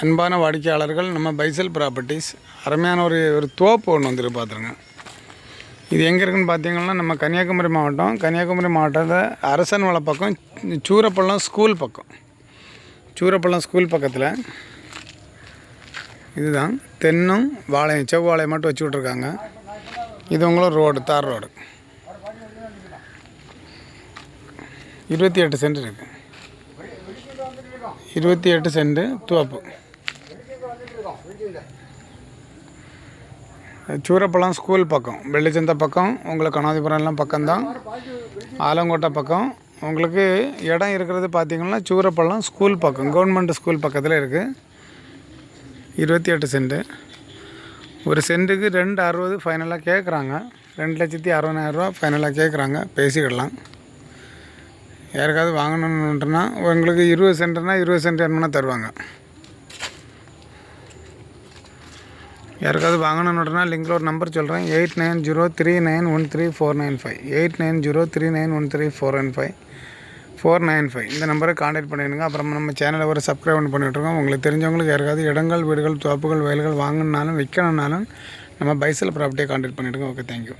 அன்பான வாடிக்கையாளர்கள், நம்ம பைசல் ப்ராப்பர்ட்டிஸ் அருமையான ஒரு தோப்பு ஒன்று வந்துட்டு பார்த்துருங்க. இது எங்கே இருக்குதுன்னு பார்த்தீங்கன்னா, நம்ம கன்னியாகுமரி மாவட்டத்தில் அரசன் வள பக்கம் சூரப்பள்ளம் ஸ்கூல் பக்கத்தில் இதுதான். தென்னும் வாழையும் செவ்வாழையும் மட்டும் வச்சு விட்ருக்காங்க. இது உங்களும் தார் ரோடு 28 சென்ட் இருக்குது. 28 சென்ட் தோப்பு. சூரப்பள்ளம் ஸ்கூல் பக்கம், வெள்ளிச்சந்த பக்கம், உங்களுக்கு கணாதிபுரம் எல்லாம் பக்கம்தான். ஆலங்கோட்டை பக்கம் உங்களுக்கு இடம் இருக்கிறது பார்த்திங்கன்னா சூரப்பள்ளம் ஸ்கூல் பக்கம், கவர்மெண்ட் ஸ்கூல் பக்கத்தில் இருக்குது. 28 சென்ட்டு. ஒரு சென்ட்டுக்கு 2,60 ஃபைனலாக கேட்குறாங்க. 2,60,000 ரூபா ஃபைனலாக கேட்குறாங்க. பேசிக்கிடலாம். யாருக்காவது வாங்கணுன்னுட்டுனா உங்களுக்கு 20 சென்ட்னா 20 சென்ட் என்னன்னா தருவாங்க. யாருக்காவது வாங்கணுன்னுட்டுனா லிங்கில் ஒரு நம்பர் சொல்கிறேன். 8903913495. 8903913495 இந்த நம்பரை கான்டாக்ட் பண்ணிடுங்க. அப்புறம் நம்ம சேனலை ஒரு சப்ஸ்கிரைப் பண்ணிவிட்ருக்கோம். உங்களுக்கு தெரிஞ்சவங்களுக்கு யாருக்காவது இடங்கள், வீடுகள், தோப்புகள், வயல்கள் வாங்கணுன்னாலும் விற்கணுன்னாலும் நம்ம பைசல் ப்ராப்பர்ட்டியை கான்டாக்ட் பண்ணிவிடுங்க. Okay, thank you.